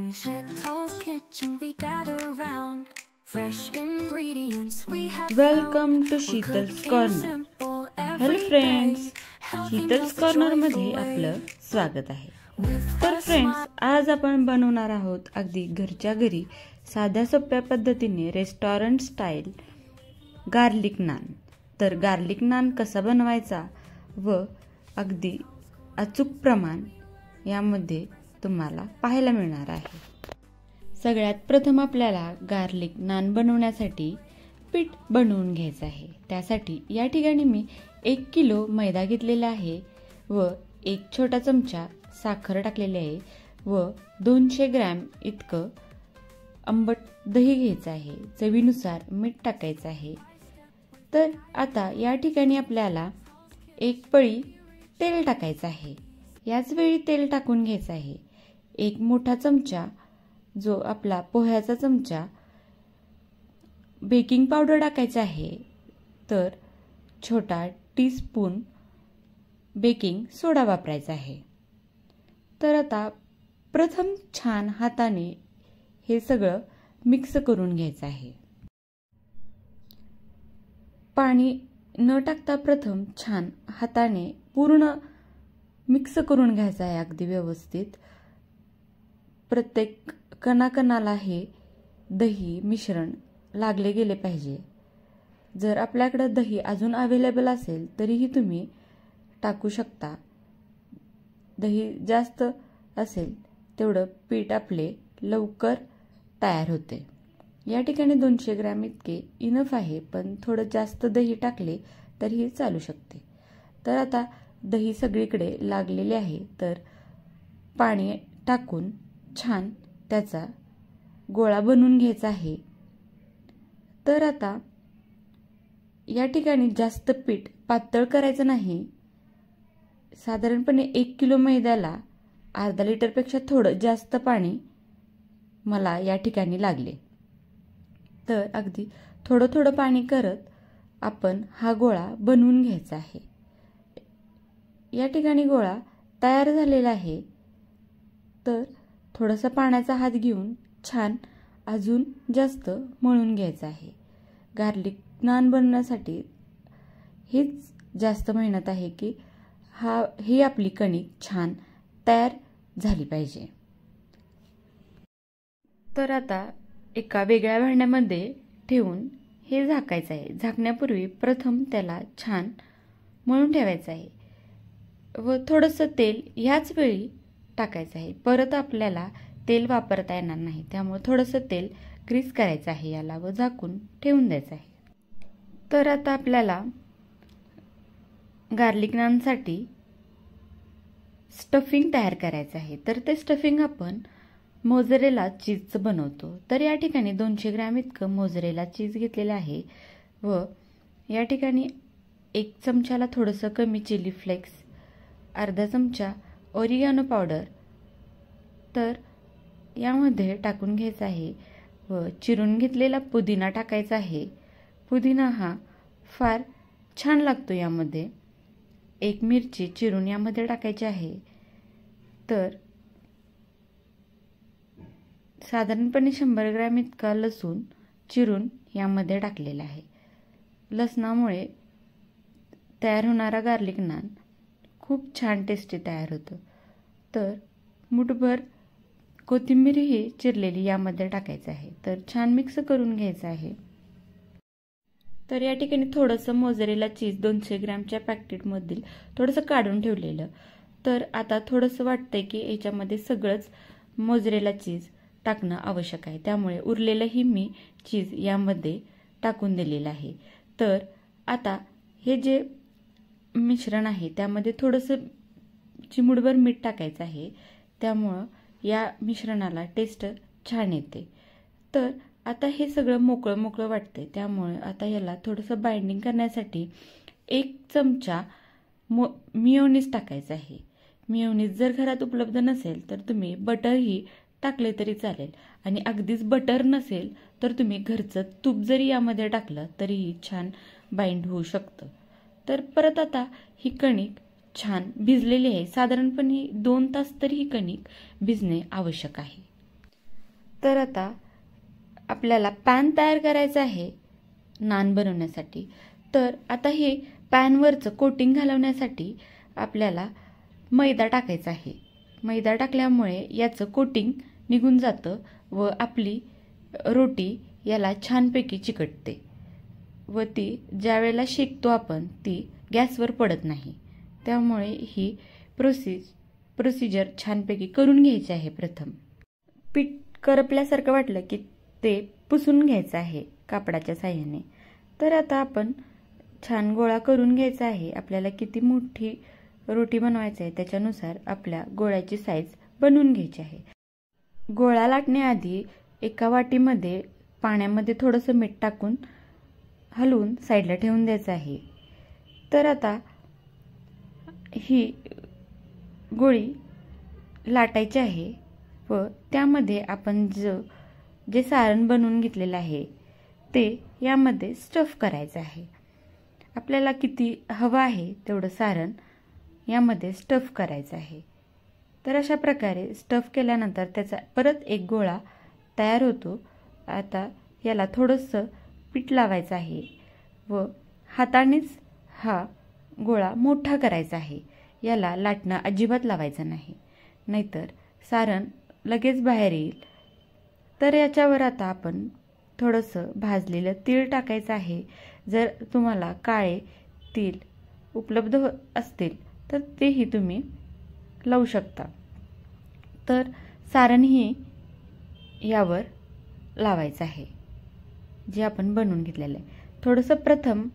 Mornings at Paul's kitchen we gather around. Fresh ingredients we have welcome to Sheetal's corner. Hello friends, Sheetal's corner मध्ये आपलं स्वागत आहे. तर friends, आज आपण बनवणार आहोत अगदी घरच्या घरी साध्या सोप्या पद्धतीने रेस्टॉरंट स्टाईल गार्लिक नान. तर गार्लिक नान कसा बनवायचा व अगदी अचूक प्रमाण यामध्ये तुम्हाला पाहायला मिळणार आहे. सगळ्यात प्रथम आपल्याला गार्लिक नान बनवण्यासाठी पीठ बनवून घ्यायचं आहे. त्यासाठी या ठिकाणी मी 1 किलो मैदा घेतलेला आहे व 1 छोटा चमचा साखर टाकलेली आहे व 200 ग्रॅम इतकं आंबट दही घ्यायचं आहे. चवीनुसार मीठ टाकायचं आहे. तर आता या ठिकाणी आपल्याला 1 पळी तेल टाकायचं आहे. याच वेळी तेल टाकून घ्यायचं आहे. 1 मोठा चमचा जो आपला पोह्याचा चमचा बेकिंग पावडर टाकायचा आहे. तर छोटा टीस्पून बेकिंग सोडा वापरायचा आहे. तर आता प्रथम छान हाताने हे सगळं मिक्स करून घ्यायचं आहे. पाणी न टाकता प्रथम छान हाताने पूर्ण मिक्स करून घ्यायचं आहे अगदी व्यवस्थित. प्रत्येक कणाकणाला हे दही मिश्रण लागले गेले पाहिजे. जर आपल्याकडे दही अजून अवेलेबल असेल तरीही तुम्ही टाकू शकता. दही जास्त असेल तेवढं पीठ आपले लवकर तयार होते. या ठिकाणी 200 ग्रॅम इतके इनफ आहे, पण थोडं जास्त दही टाकले तरीही चालू शकते. तर आता दही सगळीकडे लागलेले आहे. तर पाणी टाकून छान त्याचा गोळा बनवून घ्यायचा आहे. तर आता या ठिकाणी जास्त पीठ पातळ करायचं नाही. साधारणपणे 1 किलो मैद्याला अर्धा लिटरपेक्षा थोडं जास्त पाणी मला या ठिकाणी लागले. तर अगदी थोडं थोडं पाणी करत आपण हा गोळा बनवून घ्यायचा आहे. या ठिकाणी गोळा तयार झालेला आहे. तर थोडासा पाण्याचा हात घेऊन छान अजून जास्त मळून घ्यायचं आहे. गार्लिक नान बनवण्यासाठी हीच जास्त मेहनत आहे की ही आपली कणिक छान तयार झाली पाहिजे. तर आता एका वेगळ्या भांड्यामध्ये ठेवून हे झाकायचं आहे. झाकण्यापूर्वी प्रथम त्याला छान मळून ठेवायचं आहे व थोडंसं तेल ह्याच वेळी टाकायचं आहे. परत आपल्याला तेल वापरता येणार नाही, त्यामुळे थोडंसं तेल ग्रीस करायचं आहे याला व झाकून ठेवून द्यायचं आहे. तर आता आपल्याला गार्लिक नानसाठी स्टफिंग तयार करायचं आहे. तर ते स्टफिंग आपण मोझरेला चीजचं बनवतो. तर या ठिकाणी 200 ग्रॅम इतकं मोझरेला चीज घेतलेलं आहे व या ठिकाणी 1 चमचाला थोडंसं कमी चिली फ्लेक्स, अर्धा चमचा ओरिगानो पावडर तर यामध्ये टाकून घ्यायचं आहे व चिरून घेतलेला पुदिना टाकायचा आहे. पुदिना हा फार छान लागतो यामध्ये. 1 मिरची चिरून यामध्ये टाकायची आहे. तर साधारणपणे 100 ग्रॅम इतका लसूण चिरून यामध्ये टाकलेला आहे. लसणामुळे तयार होणारा गार्लिक नान खूप छान टेस्टी तयार होतं. तर मुठभर कोथिंबीरही चिरलेली यामध्ये टाकायचं आहे. तर छान मिक्स करून घ्यायचं आहे. तर या ठिकाणी थोडंसं मोझरेला चीज 200 ग्रॅमच्या पॅकेटमधील थोडंसं काढून ठेवलेलं. तर आता थोडंसं वाटतंय की याच्यामध्ये सगळंच मोझरेला चीज टाकणं आवश्यक आहे, त्यामुळे उरलेलंही मी चीज यामध्ये टाकून दिलेलं आहे. तर आता हे जे मिश्रण आहे त्यामध्ये थोडंसं चिमूटभर मीठ टाकायचं आहे, त्यामुळं या मिश्रणाला टेस्ट छान येते. तर आता हे सगळं मोकळं मोकळं वाटतंय, त्यामुळे आता याला थोडंसं बाइंडिंग करण्यासाठी 1 चमचा मिओनीज टाकायचं आहे. मिओनीज जर घरात उपलब्ध नसेल तर तुम्ही बटरही टाकले तरी चालेल, आणि अगदीच बटर नसेल तर तुम्ही घरचं तूप जरी यामध्ये टाकलं तरीही छान बाइंड होऊ शकतं. तर परत आता ही कणिक छान भिजलेली आहे. साधारणपणे 2 तास तरी ही कणिक भिजणे आवश्यक आहे. तर आता आपल्याला पॅन तयार करायचं आहे नान बनवण्यासाठी. तर आता हे पॅनवरचं कोटिंग घालवण्यासाठी आपल्याला मैदा टाकायचा आहे. मैदा टाकल्यामुळे याचं कोटिंग निघून जातं व आपली रोटी याला छानपैकी चिकटते व ती ज्या वेळेला शेकतो आपण ती गॅसवर पडत नाही. त्यामुळे ही प्रोसिजर छानपैकी करून घ्यायची आहे. प्रथम पीठ करपल्यासारखं वाटलं की ते पुसून घ्यायचं आहे कापडाच्या साह्याने. तर आता आपण छान गोळा करून घ्यायचा आहे. आपल्याला किती मोठी रोटी बनवायची आहे त्याच्यानुसार आपल्या गोळ्याची साईज बनवून घ्यायची आहे. गोळा लाटण्याआधी एका वाटीमध्ये पाण्यामध्ये थोडंसं मीठ टाकून हलवून साईडला ठेवून द्यायचं आहे. तर आता ही गोळी लाटायची आहे व त्यामध्ये आपण जे सारण बनवून घेतलेलं आहे ते यामध्ये स्टफ करायचं आहे. आपल्याला किती हवं आहे तेवढं सारण यामध्ये स्टफ करायचं आहे. तर अशा प्रकारे स्टफ केल्यानंतर त्याचा परत एक गोळा तयार होतो. आता याला थोडंसं पीठ लावायचं आहे व हातानेच हा गोळा मोठा करायचा आहे. याला लाटणं अजिबात लावायचं नाही, नाहीतर सारण लगेच बाहेर येईल. तर याच्यावर आता आपण थोडंसं भाजलेलं तीळ टाकायचं आहे. जर तुम्हाला काळे तीळ उपलब्ध असतील तर तेही तुम्ही लावू शकता. तर सारणही यावर लावायचं आहे जे आपण बनवून घेतलेलं आहे. प्रथम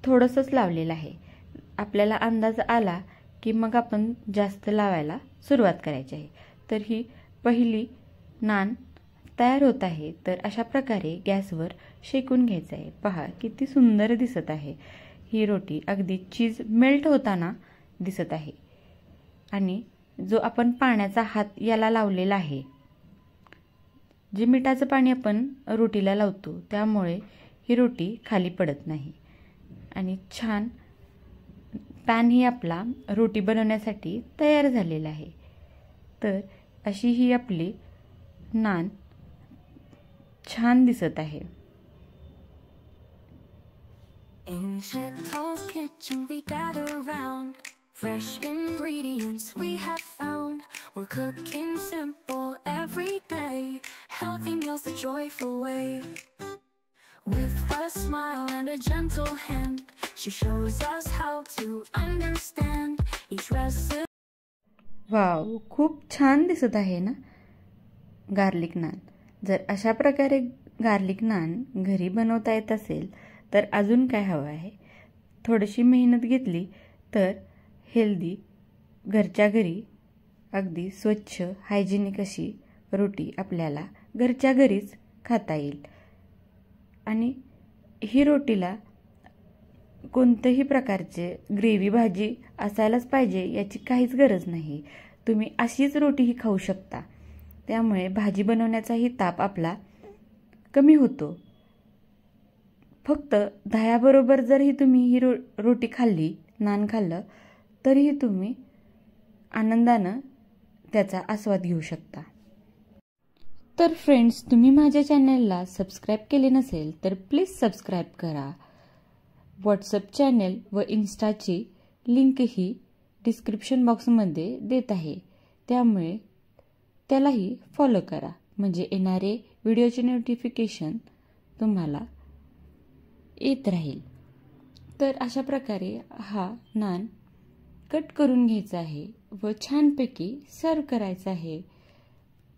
थोडंसंच लावलेलं आहे. आपल्याला अंदाज आला की मग आपण जास्त लावायला सुरुवात करायची आहे. तर ही पहिली नान तयार होत आहे. तर अशा प्रकारे गॅसवर शेकून घ्यायचं आहे. पहा किती सुंदर दिसत आहे. ही रोटी अगदी चीज मेल्ट होताना दिसत आहे. आणि जो आपण पाण्याचा हात याला लावलेला आहे, जे मिठाचं पाणी आपण रोटीला लावतो त्यामुळे ही रोटी खाली पडत नाही. आणि छान पॅन ही आपला रोटी बनवण्यासाठी तयार झालेला आहे. तर अशी ही आपली नान छान दिसत आहे. In Chet's kitchen we gather round. Fresh ingredients we have found. We're cooking simple every day. Healthy meals the joyful way. With a smile and a gentle hand, she shows us how to understand each recipe. Wow, खूप छान दिसत आहे ना garlic naan. जर अशा प्रकारे garlic naan घरी बनवता येत असेल तर अजून काय हवं आहे. थोडीशी मेहनत घेतली तर हेल्दी घरच्या घरी अगदी स्वच्छ हायजेनिक अशी रोटी आपल्याला घरच्या घरीच खाता येईल. आणि ही रोटीला कोणत्याही प्रकारचे ग्रेव्ही भाजी असायलाच पाहिजे याची काहीच गरज नाही. तुम्ही अशीच रोटी ही खाऊ शकता. त्यामुळे भाजी बनवण्याचाही ताप आपला कमी होतो. फक्त दह्याबरोबर जरही तुम्ही ही रोटी खाल्ली, नान खाल्लं, तरीही तुम्ही आनंदानं त्याचा आस्वाद घेऊ शकता. तर फ्रेंड्स, तुम्ही माझ्या चॅनलला सबस्क्राईब केले नसेल तर प्लीज सबस्क्राईब करा. व्हॉट्सअप चॅनल व इन्स्टाची लिंकही डिस्क्रिप्शन बॉक्समध्ये देत आहे. त्यामुळे त्यालाही फॉलो करा म्हणजे येणारे व्हिडिओचे नोटिफिकेशन तुम्हाला येत राहील. तर अशा प्रकारे हा नान कट करून घ्यायचा आहे व छानपैकी सर्व करायचा आहे.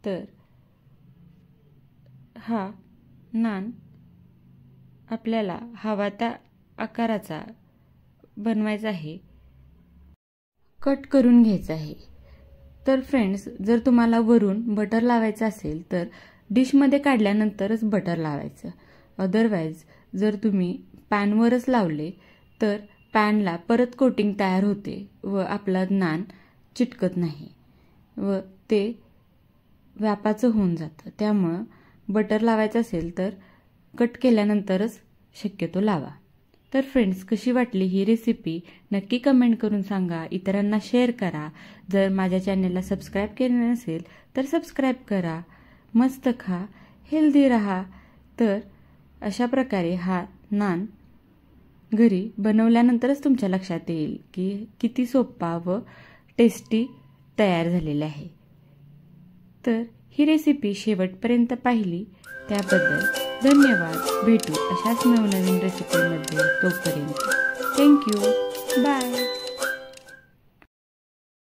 तर हा नान आपल्याला हवा त्या आकाराचा बनवायचा आहे, कट करून घ्यायचा आहे. तर फ्रेंड्स, जर तुम्हाला वरून बटर लावायचं असेल तर डिशमध्ये काढल्यानंतरच बटर लावायचं. अदरवाईज जर तुम्ही पॅनवरच लावले तर पॅनला परत कोटिंग तयार होते व आपला नान चिटकत नाही व ते व्यापाचं होऊन जातं. त्यामुळं बटर लावायचं असेल तर कट केल्यानंतरच शक्यतो लावा. तर फ्रेंड्स, कशी वाटली ही रेसिपी नक्की कमेंट करून सांगा. इतरांना शेअर करा. जर माझ्या चॅनलला सबस्क्राईब केले नसेल तर सबस्क्राईब करा. मस्त खा, हेल्दी राहा. तर अशा प्रकारे हा नान घरी बनवल्यानंतरच तुमच्या लक्षात येईल की किती सोपा व टेस्टी तयार झालेला आहे. तर ही रेसिपी शेवटपर्यंत पाहिली त्याबद्दल धन्यवाद. भेटू अशाच नवनवीन रेसिपीमध्ये. तोपर्यंत थँक्यू. बाय.